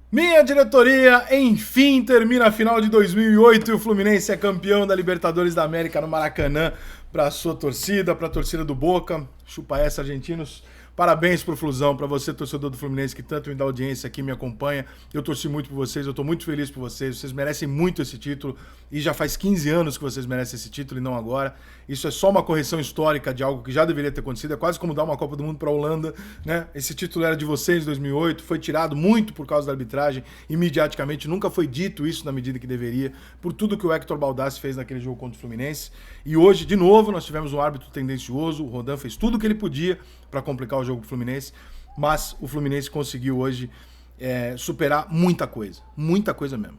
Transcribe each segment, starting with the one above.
Minha diretoria, enfim, termina a final de 2008 e o Fluminense é campeão da Libertadores da América no Maracanã para a sua torcida, para a torcida do Boca. Chupa essa, argentinos. Parabéns pro Flusão, para você, torcedor do Fluminense, que tanto me dá audiência aqui, me acompanha. Eu torci muito por vocês, eu tô muito feliz por vocês merecem muito esse título e já faz 15 anos que vocês merecem esse título e não agora. Isso é só uma correção histórica de algo que já deveria ter acontecido, é quase como dar uma Copa do Mundo para a Holanda, né? Esse título era de vocês em 2008, foi tirado muito por causa da arbitragem e mediaticamente nunca foi dito isso na medida que deveria, por tudo que o Hector Baldassi fez naquele jogo contra o Fluminense. E hoje, de novo, nós tivemos um árbitro tendencioso, o Rodan fez tudo o que ele podia para complicar o jogo pro Fluminense, mas o Fluminense conseguiu hoje superar muita coisa mesmo.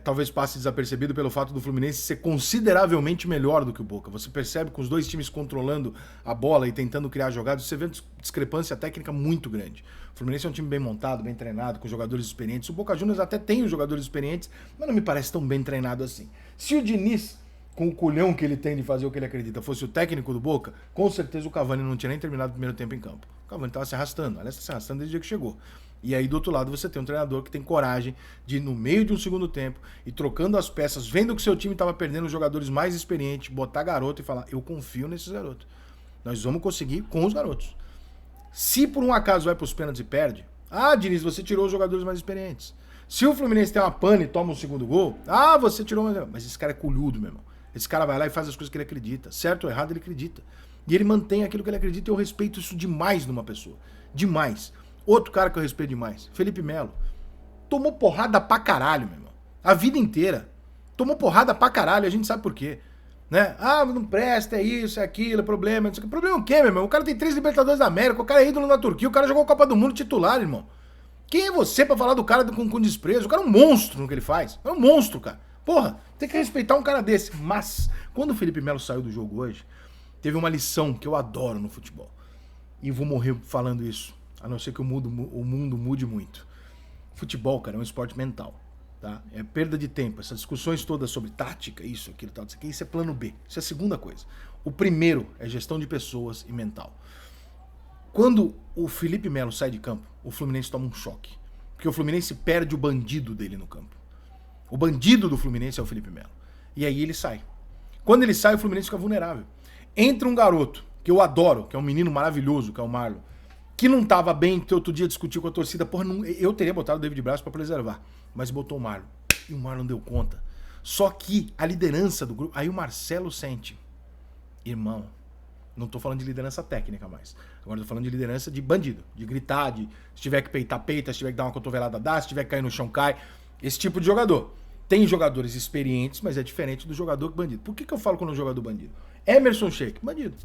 Talvez passe desapercebido pelo fato do Fluminense ser consideravelmente melhor do que o Boca. Você percebe com os dois times controlando a bola e tentando criar jogadas, você vê discrepância técnica muito grande. O Fluminense é um time bem montado, bem treinado, com jogadores experientes. O Boca Juniors até tem os jogadores experientes, mas não me parece tão bem treinado assim. Se o Diniz, com o culhão que ele tem de fazer o que ele acredita, fosse o técnico do Boca, com certeza o Cavani não tinha nem terminado o primeiro tempo em campo. O Cavani estava se arrastando, aliás, está se arrastando desde o dia que chegou. E aí, do outro lado, você tem um treinador que tem coragem de, no meio de um segundo tempo, e trocando as peças, vendo que seu time estava perdendo os jogadores mais experientes, botar garoto e falar, eu confio nesses garotos. Nós vamos conseguir com os garotos. Se por um acaso vai para os pênaltis e perde, Diniz, você tirou os jogadores mais experientes. Se o Fluminense tem uma pane e toma um segundo gol, você tirou... Mas esse cara é colhudo, meu irmão. Esse cara vai lá e faz as coisas que ele acredita. Certo ou errado, ele acredita. E ele mantém aquilo que ele acredita e eu respeito isso demais numa pessoa. Demais. Outro cara que eu respeito demais, Felipe Melo. Tomou porrada pra caralho, meu irmão. A vida inteira. Tomou porrada pra caralho, a gente sabe por quê. Né? Não presta, é isso, é aquilo, é problema. Não sei o que. Problema o quê, meu irmão? O cara tem 3 Libertadores da América, o cara é ídolo na Turquia, o cara jogou a Copa do Mundo titular, irmão. Quem é você pra falar do cara com desprezo? O cara é um monstro no que ele faz. É um monstro, cara. Porra, tem que respeitar um cara desse. Mas, quando o Felipe Melo saiu do jogo hoje, teve uma lição que eu adoro no futebol. E vou morrer falando isso, a não ser que o mundo mude muito. Futebol, cara, é um esporte mental. Tá? É perda de tempo. Essas discussões todas sobre tática, isso, aquilo, tal, isso é plano B. Isso é a segunda coisa. O primeiro é gestão de pessoas e mental. Quando o Felipe Melo sai de campo, o Fluminense toma um choque. Porque o Fluminense perde o bandido dele no campo. O bandido do Fluminense é o Felipe Melo. E aí ele sai. Quando ele sai, o Fluminense fica vulnerável. Entra um garoto, que eu adoro, que é um menino maravilhoso, que é o Marlon, que não tava bem, que outro dia discutiu com a torcida. Porra, eu teria botado o David Braz pra preservar. Mas botou o Marlon. E o Marlon deu conta. Só que a liderança do grupo... Aí o Marcelo sente. Irmão, não tô falando de liderança técnica mais. Agora tô falando de liderança de bandido. De gritar, de se tiver que peitar, peita, se tiver que dar uma cotovelada, dá, se tiver que cair no chão, cai. Esse tipo de jogador. Tem jogadores experientes, mas é diferente do jogador bandido. Por que eu falo quando o jogador bandido? Emerson Sheik, bandido.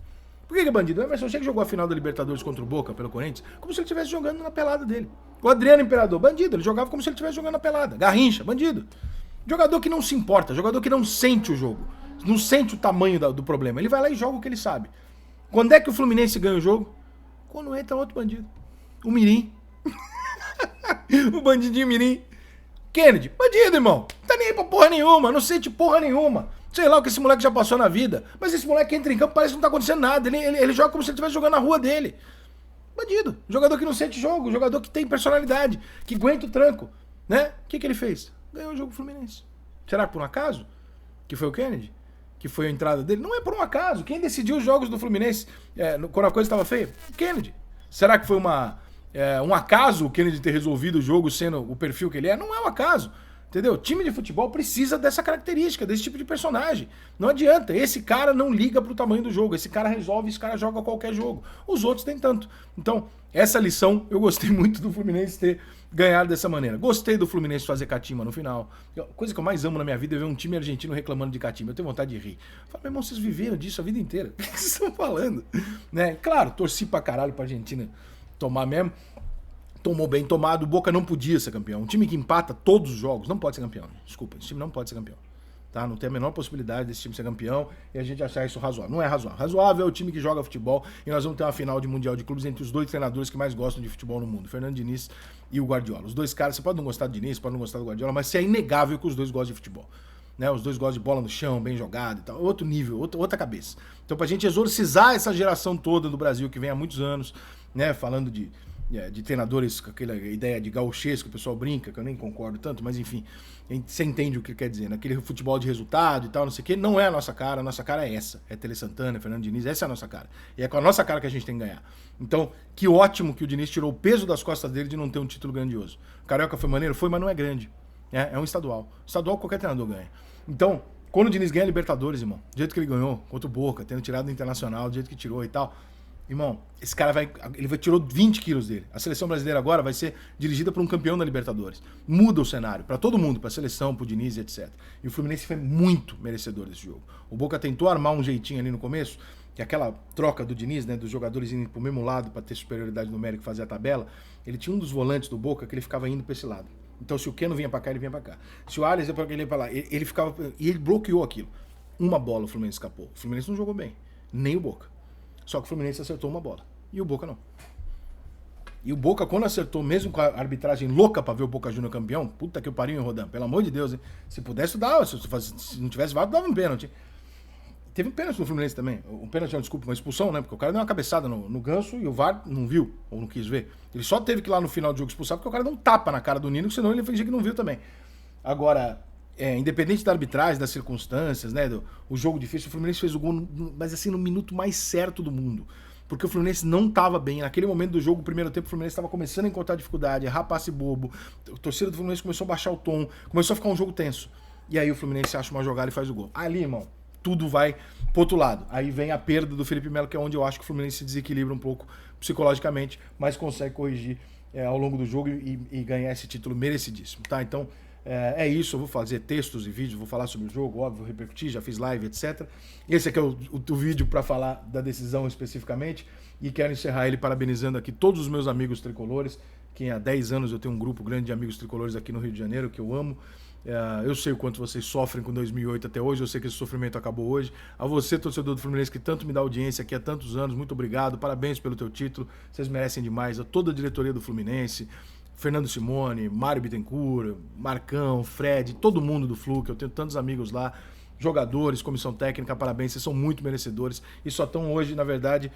Por que é bandido? O Emerson Sheik jogou a final da Libertadores contra o Boca, pelo Corinthians, como se ele estivesse jogando na pelada dele. O Adriano Imperador, bandido. Ele jogava como se ele estivesse jogando na pelada. Garrincha, bandido. Jogador que não se importa, jogador que não sente o jogo. Não sente o tamanho do problema. Ele vai lá e joga o que ele sabe. Quando é que o Fluminense ganha o jogo? Quando entra outro bandido. O Mirim. O bandidinho Mirim. Kennedy, bandido, irmão. Não tá nem aí pra porra nenhuma, não sente porra nenhuma. Sei lá o que esse moleque já passou na vida. Mas esse moleque entra em campo, parece que não tá acontecendo nada. Ele joga como se ele estivesse jogando na rua dele. Bandido. Jogador que não sente jogo, jogador que tem personalidade, que aguenta o tranco. Né? O que ele fez? Ganhou o jogo Fluminense. Será que por um acaso? Que foi o Kennedy? Que foi a entrada dele? Não é por um acaso. Quem decidiu os jogos do Fluminense quando a coisa estava feia? O Kennedy. Será que foi um acaso o Kennedy ter resolvido o jogo sendo o perfil que ele é? Não é um acaso. Entendeu? Time de futebol precisa dessa característica, desse tipo de personagem. Não adianta. Esse cara não liga pro tamanho do jogo. Esse cara resolve, esse cara joga qualquer jogo. Os outros nem tanto. Então, essa lição, eu gostei muito do Fluminense ter ganhado dessa maneira. Gostei do Fluminense fazer catimba no final. A coisa que eu mais amo na minha vida é ver um time argentino reclamando de catimba. Eu tenho vontade de rir. Eu falo, meu irmão, vocês viveram disso a vida inteira. O que vocês estão falando? Né? Claro, torci pra caralho pra Argentina tomar mesmo. Tomou bem tomado, o Boca não podia ser campeão. Um time que empata todos os jogos não pode ser campeão. Desculpa, esse time não pode ser campeão. Tá? Não tem a menor possibilidade desse time ser campeão e a gente achar isso razoável. Não é razoável. Razoável é o time que joga futebol e nós vamos ter uma final de Mundial de Clubes entre os dois treinadores que mais gostam de futebol no mundo, Fernando Diniz e o Guardiola. Os dois caras, você pode não gostar do Diniz, pode não gostar do Guardiola, mas é inegável que os dois gostam de futebol. Né? Os dois gostam de bola no chão, bem jogado e tal. Outro nível, outra cabeça. Então, pra gente exorcizar essa geração toda do Brasil que vem há muitos anos, né, falando de de treinadores com aquela ideia de gauchesco, que o pessoal brinca, que eu nem concordo tanto, mas enfim, você entende o que quer dizer, naquele futebol de resultado e tal, não sei o que, não é a nossa cara é essa, é Tele Santana, é Fernando Diniz, essa é a nossa cara, e é com a nossa cara que a gente tem que ganhar. Então, que ótimo que o Diniz tirou o peso das costas dele de não ter um título grandioso. O Carioca foi maneiro? Foi, mas não é grande, é um estadual. Estadual qualquer treinador ganha. Então, quando o Diniz ganha a Libertadores, irmão, do jeito que ele ganhou, contra o Boca, tendo tirado do Internacional, do jeito que tirou e tal, irmão, esse cara tirou 20 quilos dele. A seleção brasileira agora vai ser dirigida por um campeão da Libertadores. Muda o cenário para todo mundo, para a seleção, para o Diniz, etc. E o Fluminense foi muito merecedor desse jogo. O Boca tentou armar um jeitinho ali no começo, que aquela troca do Diniz, né, dos jogadores indo pro mesmo lado para ter superioridade numérica e fazer a tabela, ele tinha um dos volantes do Boca que ele ficava indo para esse lado. Então se o Keno vinha para cá, ele vinha para cá. Se o Alisson ia para lá, ele ficava... E ele bloqueou aquilo. Uma bola o Fluminense escapou. O Fluminense não jogou bem, nem o Boca. Só que o Fluminense acertou uma bola. E o Boca não. E o Boca, quando acertou, mesmo com a arbitragem louca pra ver o Boca Juniors campeão, puta que eu pariu, hein, Rodan? Pelo amor de Deus, hein? Se pudesse, dava. Se não tivesse válido, dava um pênalti. Teve um pênalti no Fluminense também. Um pênalti, não, desculpa, uma expulsão, né? Porque o cara deu uma cabeçada no Ganso e o VAR não viu, ou não quis ver. Ele só teve que ir lá no final do jogo expulsar porque o cara deu um tapa na cara do Nino, senão ele fingia que não viu também. Agora... independente da arbitragem, das circunstâncias, né, o jogo difícil, o Fluminense fez o gol, mas assim, no minuto mais certo do mundo. Porque o Fluminense não estava bem. Naquele momento do jogo, o primeiro tempo, o Fluminense estava começando a encontrar dificuldade, errar passe bobo. A torcida do Fluminense começou a baixar o tom, começou a ficar um jogo tenso. E aí o Fluminense acha uma jogada e faz o gol. Ali, irmão, tudo vai pro outro lado. Aí vem a perda do Felipe Melo, que é onde eu acho que o Fluminense se desequilibra um pouco psicologicamente, mas consegue corrigir ao longo do jogo e ganhar esse título merecidíssimo, tá? Então, é isso, eu vou fazer textos e vídeos, vou falar sobre o jogo, óbvio, vou repercutir, já fiz live, etc. Esse aqui é o vídeo para falar da decisão especificamente e quero encerrar ele parabenizando aqui todos os meus amigos tricolores, que há 10 anos eu tenho um grupo grande de amigos tricolores aqui no Rio de Janeiro, que eu amo. Eu sei o quanto vocês sofrem com 2008 até hoje, eu sei que esse sofrimento acabou hoje. A você, torcedor do Fluminense, que tanto me dá audiência aqui há tantos anos, muito obrigado, parabéns pelo teu título, vocês merecem demais. A toda a diretoria do Fluminense, Fernando Simone, Mário Bittencourt, Marcão, Fred, todo mundo do Flu, que eu tenho tantos amigos lá, jogadores, comissão técnica, parabéns, vocês são muito merecedores e só estão hoje, na verdade,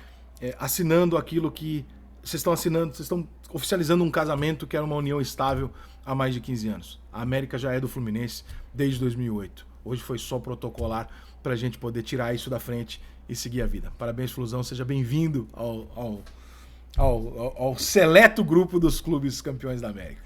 assinando aquilo que vocês estão assinando, vocês estão oficializando um casamento que era uma união estável há mais de 15 anos. A América já é do Fluminense desde 2008. Hoje foi só protocolar para a gente poder tirar isso da frente e seguir a vida. Parabéns, Flusão, seja bem-vindo ao seleto grupo dos clubes campeões da América.